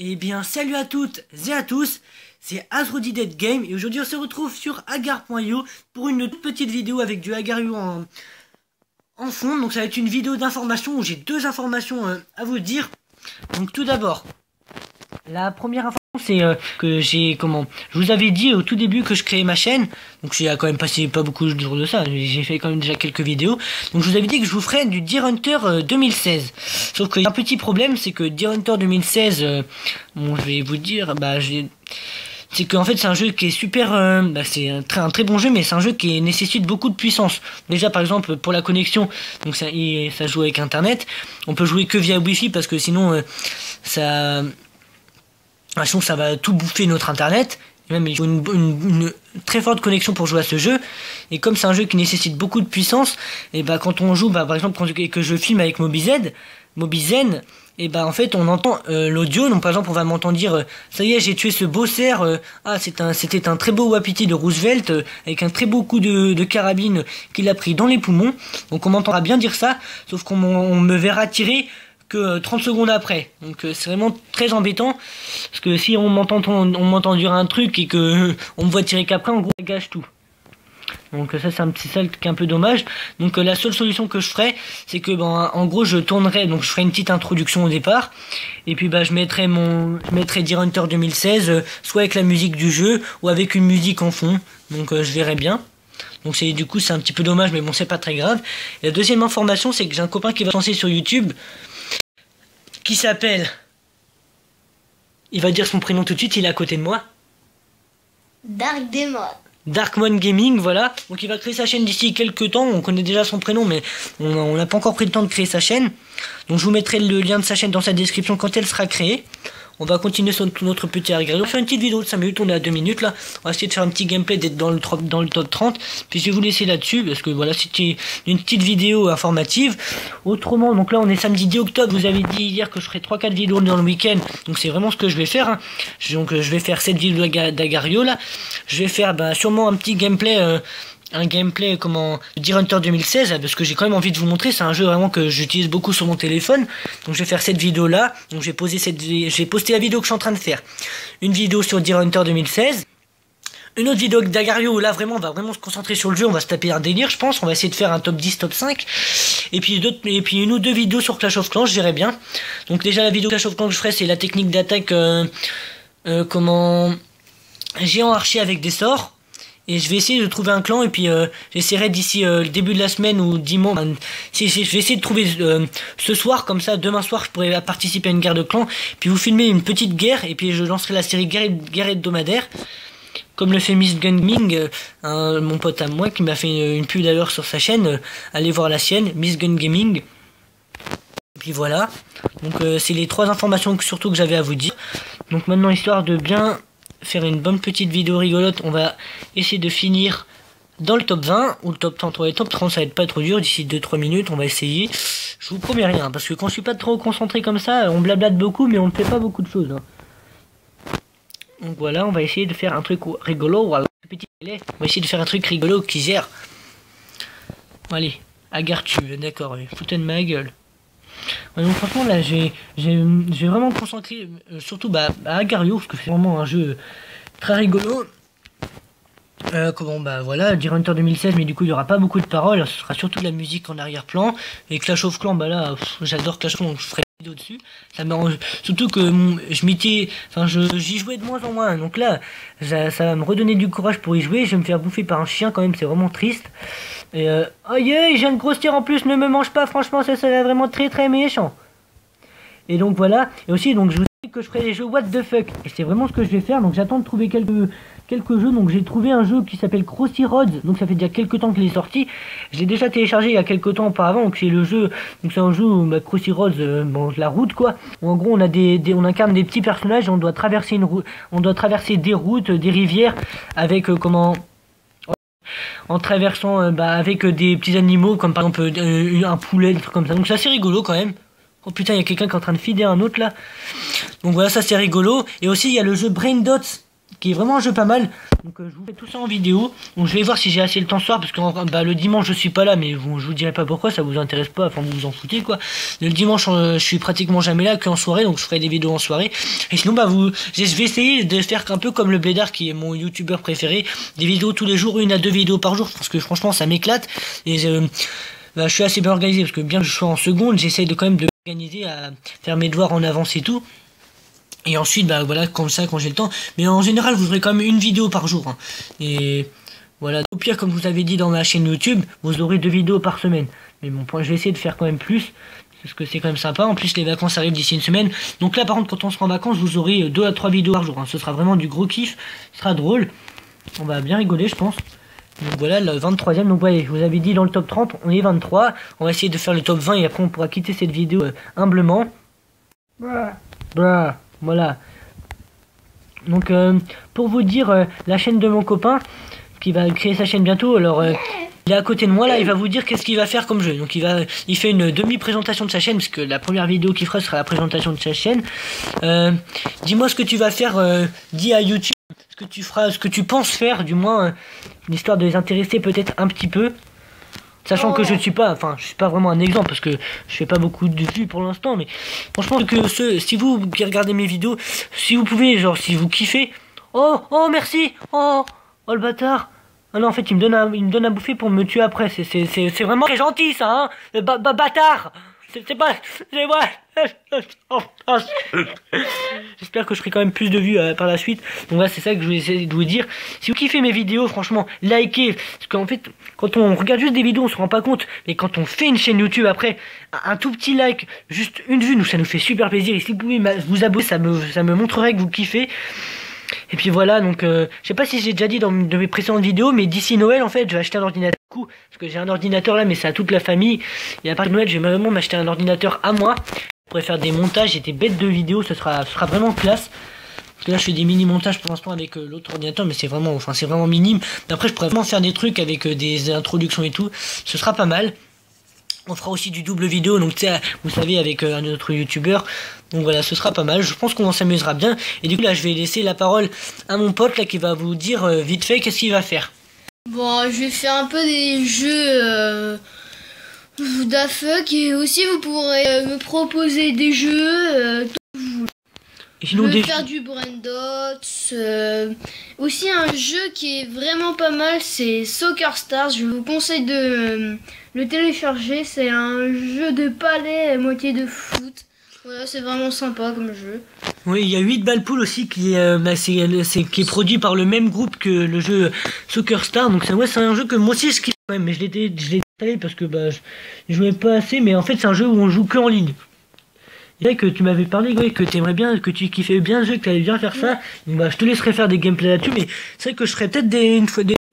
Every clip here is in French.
Eh bien, salut à toutes et à tous, c'est Azrodi Dead Game et aujourd'hui on se retrouve sur Agar.io pour une toute petite vidéo avec du Agar.io en fond. Donc ça va être une vidéo d'information où j'ai deux informations à vous dire. Donc tout d'abord, la première information c'est que je vous avais dit au tout début que je créais ma chaîne. Donc j'ai quand même passé pas beaucoup de jours de ça, j'ai fait quand même déjà quelques vidéos. Donc je vous avais dit que je vous ferais du Deer Hunter 2016. Sauf qu'il y a un petit problème, c'est que Deer Hunter 2016, bon je vais vous dire, c'est qu'en fait c'est un jeu qui est super, c'est un très bon jeu, mais c'est un jeu qui nécessite beaucoup de puissance. Déjà par exemple pour la connexion, donc ça joue avec internet. On peut jouer que via Wi-Fi parce que sinon je trouve que ça va tout bouffer notre internet. Et même il faut une très forte connexion pour jouer à ce jeu. Et comme c'est un jeu qui nécessite beaucoup de puissance, et quand on joue, par exemple que je filme avec Mobizen, et en fait on entend l'audio. Donc par exemple on va m'entendre dire ça y est j'ai tué ce beau cerf, c'était un très beau wapiti de Roosevelt avec un très beau coup de carabine qu'il a pris dans les poumons. Donc on m'entendra bien dire ça, sauf qu'on me verra tirer que 30 secondes après. Donc c'est vraiment très embêtant parce que si on m'entend dire un truc et que on me voit tirer qu'après, en gros ça gâche tout. Donc ça c'est ça qui est un peu dommage. Donc la seule solution que je ferais, c'est que en gros je tournerais, donc je ferai une petite introduction au départ et puis je mettrai Deer Hunter 2016 soit avec la musique du jeu ou avec une musique en fond. Donc je verrai bien. Donc du coup c'est un petit peu dommage, mais bon c'est pas très grave. Et la deuxième information, c'est que j'ai un copain qui va se lancer sur YouTube qui s'appelle, il va dire son prénom tout de suite, il est à côté de moi, Darkmon Gaming, voilà. Donc il va créer sa chaîne d'ici quelques temps. On connaît déjà son prénom, mais on n'a pas encore pris le temps de créer sa chaîne. Donc je vous mettrai le lien de sa chaîne dans sa description quand elle sera créée. On va continuer sur notre petit Agar. On va faire une petite vidéo de 5 minutes, on est à 2 minutes là. On va essayer de faire un petit gameplay, d'être dans le top 30. Puis je vais vous laisser là-dessus, parce que voilà, c'était une petite vidéo informative. Autrement, donc là on est samedi 10 octobre, vous avez dit hier que je ferai 3-4 vidéos dans le week-end. Donc c'est vraiment ce que je vais faire. Donc je vais faire cette vidéo d'Agar.io là. Je vais faire sûrement un petit gameplay. Un gameplay Deer Hunter 2016, parce que j'ai quand même envie de vous montrer. C'est un jeu vraiment que j'utilise beaucoup sur mon téléphone. Donc je vais faire cette vidéo là. Donc je vais poster la vidéo que je suis en train de faire. Une vidéo sur Deer Hunter 2016. Une autre vidéo d'Agar.io où là vraiment on va vraiment se concentrer sur le jeu. On va se taper un délire, je pense. On va essayer de faire un top 10, top 5. Et puis une ou deux vidéos sur Clash of Clans, je dirais bien. Donc déjà la vidéo Clash of Clans que je ferai, c'est la technique d'attaque géant archer avec des sorts. Et je vais essayer de trouver un clan, et puis j'essaierai d'ici le début de la semaine ou dimanche. Je vais essayer de trouver ce soir, comme ça demain soir je pourrai participer à une guerre de clans, puis vous filmer une petite guerre, et puis je lancerai la série guerre hebdomadaire, comme le fait Miss Gaming, mon pote à moi qui m'a fait une pub d'ailleurs sur sa chaîne. Allez voir la sienne, Miss Gaming. Et puis voilà, donc c'est les trois informations surtout que j'avais à vous dire. Donc maintenant, histoire de bien faire une bonne petite vidéo rigolote, on va essayer de finir dans le top 20 ou le top 30. Ouais, le top 30 ça va être pas trop dur, d'ici 2-3 minutes on va essayer. Je vous promets rien, parce que quand je suis pas trop concentré comme ça, on blablate beaucoup mais on ne fait pas beaucoup de choses. Donc voilà, on va essayer de faire un truc rigolo. Voilà, petit délai. On va essayer de faire un truc rigolo qui gère. Allez, Agar-tu, d'accord, foutez de ma gueule. Ouais, donc franchement là j'ai vraiment me concentrer surtout à Agar.io, parce que c'est vraiment un jeu très rigolo. Voilà, Deer Hunter 2016, mais du coup il n'y aura pas beaucoup de paroles, ce sera surtout de la musique en arrière-plan. Et Clash of Clans, là j'adore Clash of Clans, donc je ferai une vidéo dessus. Ça m'arrange, surtout que j'y jouais de moins en moins, donc là ça va me redonner du courage pour y jouer. Je vais me faire bouffer par un chien quand même, c'est vraiment triste. Et aïe, je viens de grossir en plus, ne me mange pas, franchement ça serait vraiment très méchant. Et donc voilà, et aussi donc je vous dis que je ferai des jeux what the fuck, et c'est vraiment ce que je vais faire. Donc j'attends de trouver quelques jeux. Donc j'ai trouvé un jeu qui s'appelle Crossy Roads, donc ça fait déjà quelques temps qu'il est sorti. Je l'ai déjà téléchargé il y a quelques temps auparavant. Donc c'est le jeu, donc c'est un jeu Crossy Roads, la route quoi, où en gros on incarne des petits personnages et on doit traverser des routes, des rivières avec en traversant avec des petits animaux comme par exemple un poulet, des trucs comme ça. Donc c'est assez rigolo quand même. Oh putain, il y a quelqu'un qui est en train de feeder un autre là. Donc voilà, ça c'est rigolo. Et aussi il y a le jeu Brain Dots qui est vraiment un jeu pas mal. Donc je vous fais tout ça en vidéo. Donc je vais voir si j'ai assez le temps ce soir, parce que le dimanche je suis pas là, mais je vous dirai pas pourquoi, ça vous intéresse pas, enfin vous vous en foutez quoi. Le dimanche je suis pratiquement jamais là, qu'en soirée, donc je ferai des vidéos en soirée. Et sinon je vais essayer de faire un peu comme le Blédard, qui est mon youtubeur préféré, des vidéos tous les jours, 1 à 2 vidéos par jour, parce que franchement ça m'éclate. Et je suis assez bien organisé, parce que bien que je sois en seconde, j'essaye de quand même de m'organiser à faire mes devoirs en avance et tout. Et ensuite, voilà, comme ça, quand j'ai le temps. Mais en général, vous aurez quand même une vidéo par jour. Hein. Et voilà, au pire, comme vous avez dit dans ma chaîne YouTube, vous aurez 2 vidéos par semaine. Mais bon, je vais essayer de faire quand même plus, parce que c'est quand même sympa. En plus, les vacances arrivent d'ici une semaine. Donc là, par contre, quand on sera en vacances, vous aurez 2 à 3 vidéos par jour. Hein. Ce sera vraiment du gros kiff. Ce sera drôle. On va bien rigoler, je pense. Donc voilà, le 23e. Donc voyez, je vous avais dit dans le top 30, on est 23. On va essayer de faire le top 20 et après, on pourra quitter cette vidéo humblement. Voilà. Donc pour vous dire, la chaîne de mon copain qui va créer sa chaîne bientôt, alors il est à côté de moi là, il va vous dire qu'est-ce qu'il va faire comme jeu. Donc il fait une demi-présentation de sa chaîne, parce que la première vidéo qu'il fera sera la présentation de sa chaîne. Dis-moi ce que tu vas faire, dis à YouTube ce que tu feras, ce que tu penses faire, du moins, histoire de les intéresser peut-être un petit peu. Sachant que je suis pas vraiment un exemple, parce que je fais pas beaucoup de vues pour l'instant, mais franchement si vous qui regardez mes vidéos, si vous pouvez, genre si vous kiffez, oh merci, oh le bâtard, ah non en fait il me donne à bouffer pour me tuer après, c'est vraiment très gentil ça, hein, le bâtard. C'est pas... C'est vrai. J'espère que je ferai quand même plus de vues par la suite. Donc là, c'est ça que je voulais essayer de vous dire. Si vous kiffez mes vidéos, franchement, likez. Parce qu'en fait, quand on regarde juste des vidéos, on se rend pas compte. Mais quand on fait une chaîne YouTube après, un tout petit like, juste une vue, ça nous fait super plaisir. Et si vous pouvez vous abonner, ça me montrerait que vous kiffez. Et puis voilà, donc je sais pas si j'ai déjà dit dans de mes précédentes vidéos, mais d'ici Noël en fait je vais acheter un ordinateur, parce que j'ai un ordinateur là mais c'est à toute la famille, et à part de Noël je vais vraiment m'acheter un ordinateur à moi, je pourrais faire des montages et des bêtes de vidéos, ce sera vraiment classe. Parce que là je fais des mini montages pour l'instant avec l'autre ordinateur, mais c'est vraiment minime. Après je pourrais vraiment faire des trucs avec des introductions et tout, ce sera pas mal. On fera aussi du double vidéo, donc tu sais, vous savez, avec un autre youtubeur. Donc voilà, ce sera pas mal. Je pense qu'on s'amusera bien. Et du coup, là, je vais laisser la parole à mon pote, là, qui va vous dire vite fait qu'est-ce qu'il va faire. Bon, je vais faire un peu des jeux d'AFUC. Et aussi, vous pourrez me proposer des jeux. Et sinon, je vais faire du Braindots. Aussi, un jeu qui est vraiment pas mal, c'est Soccer Stars. Je vous conseille de le télécharger. C'est un jeu de palais à moitié de foot. Voilà, c'est vraiment sympa comme jeu. Oui, il y a 8 balles pool aussi qui est produit par le même groupe que le jeu Soccer Star. Donc c'est un jeu que moi aussi je kiffe quand même, mais je l'ai installé parce que je jouais pas assez, mais en fait c'est un jeu où on joue que en ligne. C'est vrai que tu m'avais parlé, ouais, que t'aimerais bien, que tu kiffais bien le jeu, que t'allais bien faire ça. Donc je te laisserai faire des gameplays là-dessus, mais c'est vrai que je ferai peut-être des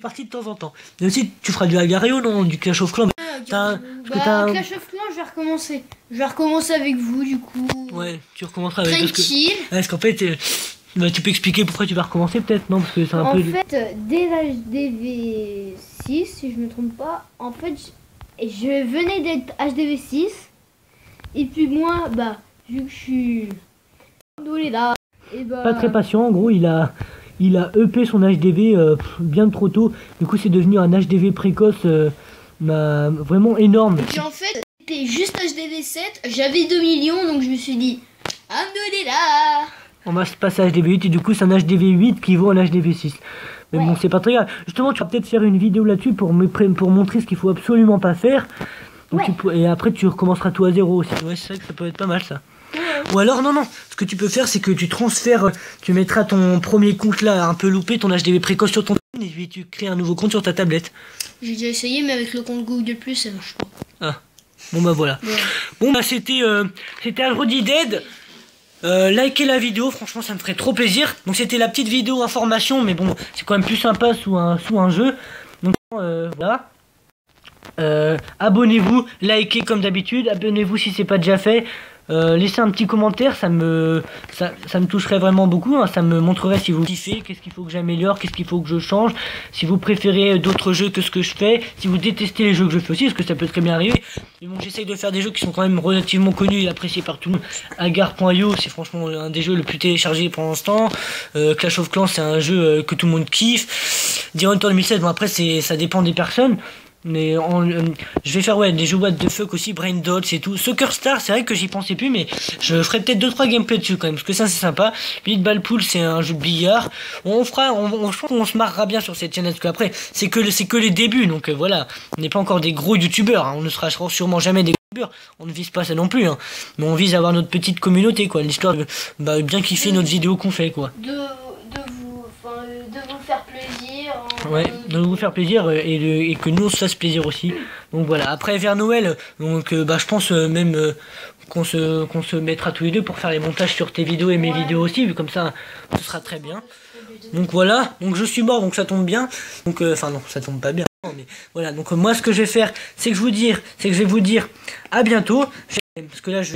parties de temps en temps. Mais aussi tu feras du Agario, non, du Clash of Clans. Clash of Clans, je vais recommencer. Je vais recommencer avec vous, du coup. Ouais, tu recommenceras avec. Tranquille. Parce qu'en fait, tu peux expliquer pourquoi tu vas recommencer, peut-être, non? Parce que c'est un peu. En fait, dès l'HDV6, si je me trompe pas, en fait, je venais d'être HDV6. Et puis moi, vu que je suis. Là. Et Pas très patient, en gros, il a EP son HDV bien trop tôt. Du coup, c'est devenu un HDV précoce. Vraiment énorme. Et puis en fait, c'était juste HDV7, j'avais 2 millions, donc je me suis dit, Alhamdoulilah. On va se passer à HDV8 et du coup c'est un HDV8 qui vaut un HDV6. Mais bon, c'est pas très grave. Justement, tu vas peut-être faire une vidéo là-dessus pour montrer ce qu'il faut absolument pas faire. Donc et après tu recommenceras tout à zéro aussi. Ouais, c'est vrai que ça peut être pas mal ça. Ou alors non, ce que tu peux faire c'est que tu transfères, tu mettras ton premier compte là un peu loupé, ton HDV précoce sur ton téléphone, et puis tu crées un nouveau compte sur ta tablette. J'ai déjà essayé, mais avec le compte Google Plus ça marche pas. Ah, bon voilà. Ouais. Bon c'était Already Dead. Likez la vidéo, franchement ça me ferait trop plaisir. Donc c'était la petite vidéo information, mais bon c'est quand même plus sympa sous un jeu. Donc voilà. Abonnez-vous, likez comme d'habitude, abonnez-vous si c'est pas déjà fait. laissez un petit commentaire, ça me toucherait vraiment beaucoup, hein. Ça me montrerait si vous kiffez, qu'est-ce qu'il faut que j'améliore, qu'est-ce qu'il faut que je change, si vous préférez d'autres jeux que ce que je fais, si vous détestez les jeux que je fais aussi, parce que ça peut très bien arriver. Mais bon, j'essaye de faire des jeux qui sont quand même relativement connus et appréciés par tout le monde. Agar.io, c'est franchement un des jeux le plus téléchargé pour l'instant. Clash of Clans, c'est un jeu que tout le monde kiffe. Direwolf 2016, bon après ça dépend des personnes. Mais je vais faire des jeux what the fuck aussi, Brain Dots et tout. Soccer Star, c'est vrai que j'y pensais plus, mais je ferai peut-être 2-3 gameplays dessus quand même, parce que ça c'est sympa. Ball Pool, c'est un jeu de billard. Je pense qu'on se marrera bien sur cette chaîne, parce qu'après c'est que les débuts, donc voilà, on n'est pas encore des gros youtubeurs, hein. On ne sera sûrement jamais des youtubeurs, on ne vise pas ça non plus, hein. Mais on vise à avoir notre petite communauté, quoi, l'histoire de bien kiffer notre vidéo qu'on fait, quoi. De vous faire plaisir. Ouais, de vous faire plaisir et que nous on se fasse plaisir aussi. Donc voilà, après vers Noël, donc je pense même qu'on se mettra tous les deux pour faire les montages sur tes vidéos et mes vidéos aussi, vu comme ça ce sera très bien. Donc voilà, donc je suis mort, donc ça tombe bien. Donc enfin non, ça tombe pas bien. Mais voilà, donc moi ce que je vais faire, c'est que je vais vous dire à bientôt. Parce que là je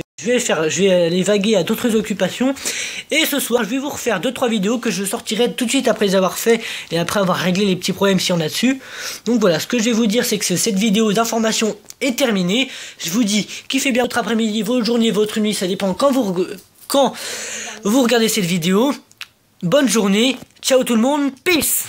vais aller vaguer à d'autres occupations. Et ce soir je vais vous refaire 2-3 vidéos que je sortirai tout de suite après les avoir fait et après avoir réglé les petits problèmes si on a dessus. Donc voilà, ce que je vais vous dire, c'est que cette vidéo d'information est terminée. Je vous dis, kiffez bien votre après-midi, votre journée, votre nuit, ça dépend quand vous regardez cette vidéo. Bonne journée, ciao tout le monde, peace.